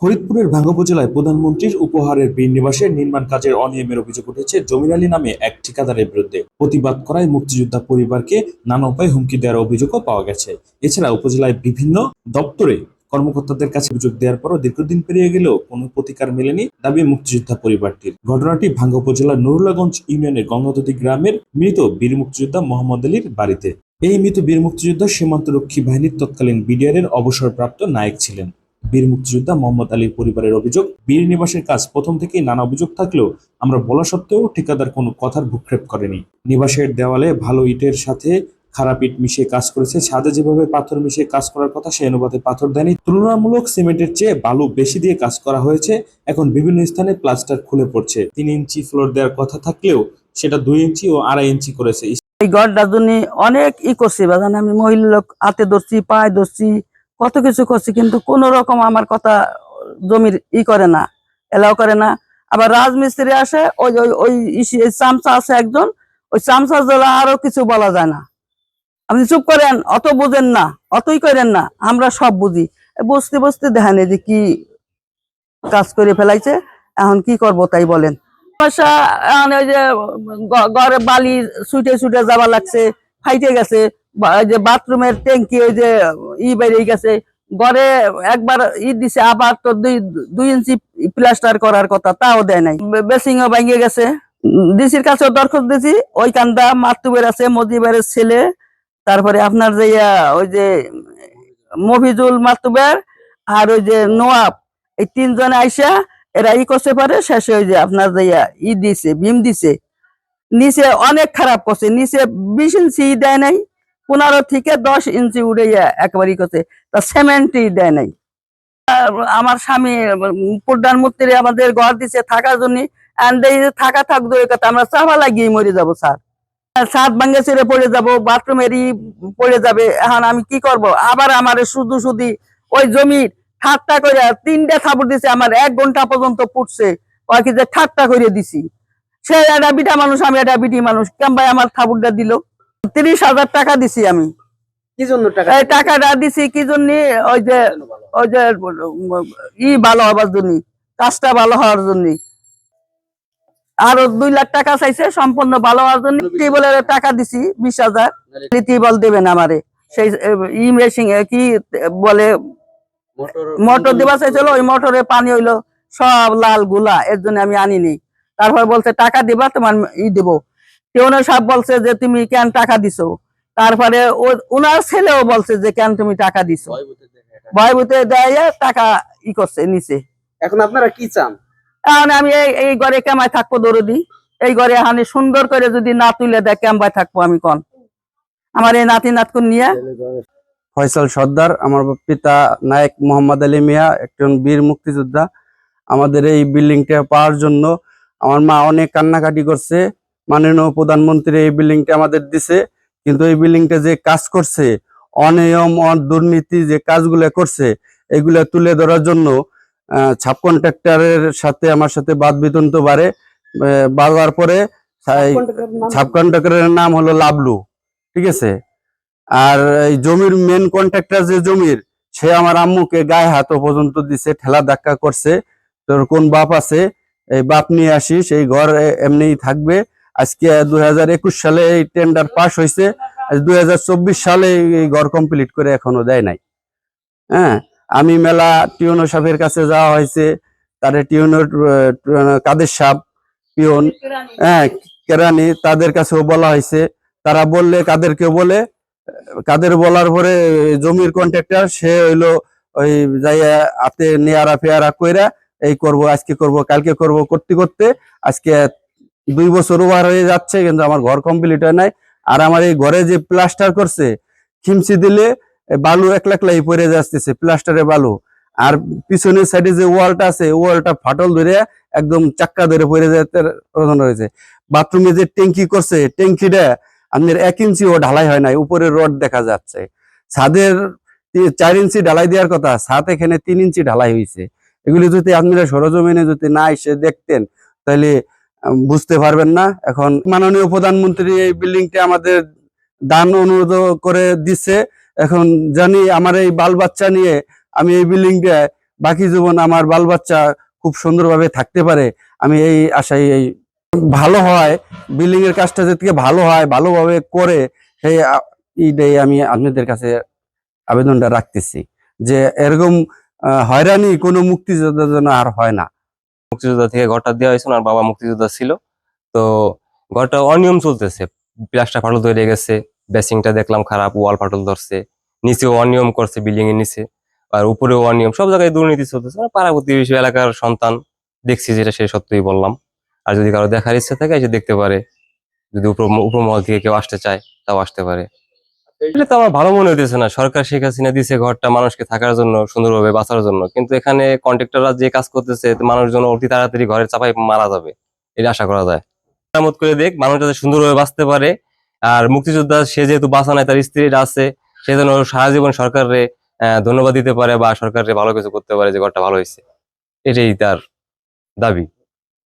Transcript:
ফরিদপুরের ভাঙ্গা উপজেলায় প্রধানমন্ত্রীর উপহারের বীরনিবাসের নির্মাণ কাজের অনিয়মের অভিযোগ উঠেছে জমির আলী নামে এক ঠিকাদারের বিরুদ্ধে। প্রতিবাদ করায় মুক্তিযোদ্ধা পরিবারকে নানা উপায়ে হুমকি দেওয়ার অভিযোগও পাওয়া গেছে। এছাড়া উপজেলায় বিভিন্ন দপ্তরে কর্মকর্তাদের কাছে অভিযোগ দেওয়ার পরও দীর্ঘদিন পেরিয়ে গেলেও কোনো প্রতিকার মেলেনি দাবি মুক্তিযোদ্ধা পরিবারটির। ঘটনাটি ভাঙ্গা উপজেলার নুরুল্লাগঞ্জ ইউনিয়নের গঙ্গানদী গ্রামের মৃত বীর মুক্তিযোদ্ধা মোহাম্মদ আলীর বাড়িতে। এই মৃত বীর মুক্তিযোদ্ধা সীমান্তরক্ষী বাহিনীর তৎকালীন বিডিআর এর অবসরপ্রাপ্ত নায়ক ছিলেন। বীর মুক্তিযোদ্ধা মোহাম্মদ আলীর পরিবারের অভিযোগ, বীর নিবাসের কাজ প্রথম থেকেই নানা অভিযোগ থাকলেও আমরা বলা সত্ত্বেও ঠিকাদার কোনো কথার ভ্রুক্ষেপ করেনি। নিবাসের দেওয়ালে ভালো ইটের সাথে খারাপ ইট মিশিয়ে কাজ করেছে। ছাদে যেভাবে পাথর মিশিয়ে কাজ করার কথা সেই অনুপাতে পাথর দেয়নি। তুলনামূলক সিমেন্টের চেয়ে বালু বেশি দিয়ে কাজ করা হয়েছে। এখন বিভিন্ন স্থানে প্লাস্টার খুলে পড়ছে। 3 ইঞ্চি ফ্লোর দেওয়ার কথা থাকলেও সেটা 2 ইঞ্চি ও 2.5 ইঞ্চি করেছে। এই ঘরটার জন্য অনেক করছি বাজান, আমি মহিলা লোক হাতে ধরছি, পায়ে ধরছি, কত কিছু করছি, কিন্তু কোন রকম আমার কথা জমির করে না, এলাও করে না। আবার রাজমিস্ত্রি আসে, ওই ওই ওই চামচা আছে একজন, ওই চামচা জোলা আরো কিছু বলা যায় না। আপনি চুপ করেন, অত বুঝেন না, অতই করেন না, আমরা সব বুঝি। বুঝতে বুঝতে দেখেন যে কি কাজ করে ফেলাইছে। এখন কি করব তাই বলেন। সমস্যা এখন ওই যে ঘরে বালি ছুটে ছুটে যাওয়া লাগছে, ফাইটে গেছে। ওই যে বাথরুমের ট্যাঙ্কি ওই যে বেরিয়ে গেছে। ঘরে একবার দিছে, আবার তো 2 ইঞ্চি প্লাস্টার করার কথা, তাও দেয় নাই। বেসিংও ভেঙে গেছে। ডিসির কাছেও দরখাস্ত দিয়েছি। ওই কান্দা মাতুবের আছে, মজিবের ছেলে, তারপরে আপনার যে ওই যে মফিজুল মাতুবের, আর ওই যে নোয়াব, এই 3 জন আইসা এরা করতে পারে। শেষে ওই যে আপনার যে দিছে, ভীম দিছে, নিচে অনেক খারাপ করছে। নিচে 20 ইঞ্চি দেয় নাই, 15 থেকে 10 ইঞ্চি উড়ে একেবারে করছে, তা সিমেন্টই দেয় নাই। আমার স্বামী প্রধানমন্ত্রী আমাদের ঘর দিছে থাকার জন্য, থাকা থাকবে কথা, আমরা চাপা লাগিয়ে মরে যাবো স্যার। ছাদ ভাঙ্গে ছেড়ে পড়ে যাবো, বাথরুমেরই পড়ে যাবে। এখন আমি কি করব? আবার আমার শুধু শুধু ওই জমির ঠাট্টা করে 3টে থাপুর দিছে, আমার 1 ঘন্টা পর্যন্ত পুড়ছে। কি যে ঠাট্টা করে দিছি। সে একটা বিটা মানুষ, আমি একটা বিটি মানুষ, কেমন আমার থাপুরটা দিল। 30,000 টাকা দিছি আমি। কি জন্য টাকা? এই টাকাটা দিছি কি জন্য? ওই যে ভালো হবার জন্য, কাজটা ভালো হওয়ার জন্য। আরো 2 লাখ টাকা চাইছে সম্পূর্ণ ভালো হওয়ার জন্য। টিউবওয়েলের টাকা দিছি 20,000। টিউবওয়েল দেবেন আমারে, সেই মেশিন কি বলে মোটর দিবা চাইছিল, ওই মোটরে পানি হইলো সব লাল গুলা, এর জন্য আমি আনিনি। তারপর বলছে টাকা দিবা, তোমার দেবো। টিউনো সাহেব বলছে যে তুমি কেন টাকা দিছো। তারপরে ওনার ছেলেও বলছে যে কেন তুমি টাকা দিছো। ভয়ভূতে দেয় টাকা করছে নিচে। এখন আপনারা কি চান? এখন আমি এই ঘরে কেমায় থাকবো দরদি? এই ঘরে এখন সুন্দর করে যদি না তুলে দেয় কেমবায় থাকবো আমি? কোন আমার এই নাতি নাতকুন নিয়ে। ফয়সাল সর্দার, আমার পিতা নায়ক মোহাম্মদ আলী মিয়া, একজন বীর মুক্তিযোদ্ধা। আমাদের এই বিল্ডিংটা পাওয়ার জন্য আমার মা অনেক কান্নাকাটি করছে। মাননীয় প্রধানমন্ত্রী এই বিল্ডিংটা আমাদের দিছে, কিন্তু এই বিল্ডিংটা যে কাজ করছে, অনিয়ম দুর্নীতি যে কাজগুলো করছে, এগুলা তুলে ধরার জন্য সাব কন্ট্রাক্টরের সাথে আমার সাথে বাদ বিতন্ত বাড়ার পরে সাব কন্ট্রাক্টরের নাম হলো লাবলু, ঠিক আছে। আর এই জমির মেন কন্ট্রাক্টর যে জমির, সে আমার আম্মুকে গায়ে হাত পর্যন্ত দিছে, ঠেলা ধাক্কা করছে। তোর কোন বাপ আছে, এই বাপ নিয়ে আসিস, এই ঘর এমনিই থাকবে। আজকে 2021 সালে এই টেন্ডার পাস হয়েছে, 2024 সালে এই ঘর কমপ্লিট করে এখনো দেয় নাই। হ্যাঁ, আমি মেলা টিউনো সাহেবের কাছে যাওয়া হয়েছে, তারে টিউনোর কাদের সাহেব, পিয়ন, হ্যাঁ কেরানি, তাদের কাছেও বলা হয়েছে। তারা বললে কাদেরকে বলে, কাদের বলার পরে জমির কন্ট্রাক্টর সে হইলো ওই যাইয়া হাতে নেয়ারা ফেয়ারা কইরা এই করব, আজকে করব, কালকে করব করতে করতে আজকে 2 বছর ওভার হয়ে যাচ্ছে, কিন্তু আমার ঘর কমপ্লিট হয় নাই। আর আমার এই ঘরে যে প্লাস্টার করছে, খিমসি দিলে বালু একলাই পড়ে যাচ্ছে, প্লাস্টারে বালু। আর পিছনের সাইডে যে ওয়ালটা আছে, ওয়ালটা ফাটল ধরে একদম চাক্কা ধরে পড়ে যেতে হয়েছে। বাথরুমে যে ট্যাঙ্কি করছে, ট্যাঙ্কিটা আপনার 1 ইঞ্চিও ঢালাই হয় নাই, উপরে রড দেখা যাচ্ছে। ছাদের 4 ইঞ্চি ঢালাই দেওয়ার কথা, ছাদ এখানে 3 ইঞ্চি ঢালাই হয়েছে। এগুলি যদি আপনারা সরজমিনে যদি না এসে দেখতেন তাহলে বুঝতে পারবেন না। এখন মাননীয় প্রধানমন্ত্রী এই বিল্ডিংটা আমাদের দান অনুরোধ করে দিচ্ছে। এখন জানি আমার এই বাল বাচ্চা নিয়ে আমি এই বিল্ডিংটা বাকি জীবন আমার বাল বাচ্চা খুব সুন্দরভাবে থাকতে পারে, আমি এই আশায় এই ভালো হয়, বিল্ডিং এর কাজটা যাতে ভালো হয়, ভালোভাবে করে, সেই এইটাই আমি আপনাদের কাছে আবেদনটা রাখতেছি যে এরকম হয়রানি কোনো মুক্তিযোদ্ধার জন্য আর হয় না। মুক্তিযোদ্ধা থেকে ঘরটা দেওয়া হয়েছিল, আর বাবা মুক্তিযোদ্ধা ছিল। তো ঘরটা অনিয়ম চলতেছে, প্লাস্টার ফাটল ধরে গেছে, বেসিংটা দেখলাম খারাপ, ওয়াল ফাটল ধরছে, নিচেও অনিয়ম করছে বিল্ডিং এর নিচে, আর উপরেও অনিয়ম, সব জায়গায় দুর্নীতি চলতেছে। পাড়া প্রতিবেশী এলাকার সন্তান দেখছি, যেটা সে সত্যিই বললাম। আর যদি কারো দেখার ইচ্ছা থাকে এসে দেখতে পারে, যদি উপরমহল থেকে কেউ আসতে চায় তাও আসতে পারে। এটা তো আমার ভালো মনে হইতেছে না। সরকার শেখ হাসিনা দিছে ঘরটা মানুষকে থাকার জন্য, সুন্দরভাবে বাঁচার জন্য, কিন্তু এখানে কন্ট্রাক্টররা যে কাজ করতেছে, মানুষজন অতি তাড়াতাড়ি ঘরের চাপাই মারা যাবে, এটা আশা করা যায়। মেরামত করে দেখ, মানুষ যাতে সুন্দরভাবে বাঁচতে পারে। আর মুক্তিযোদ্ধা সে যেহেতু বাঁচা নাই, তার স্ত্রীটা আছে, সে যেন সারা জীবন সরকারে ধন্যবাদ দিতে পারে বা সরকারে ভালো কিছু করতে পারে, যে ঘরটা ভালো হয়েছে, এটাই তার দাবি।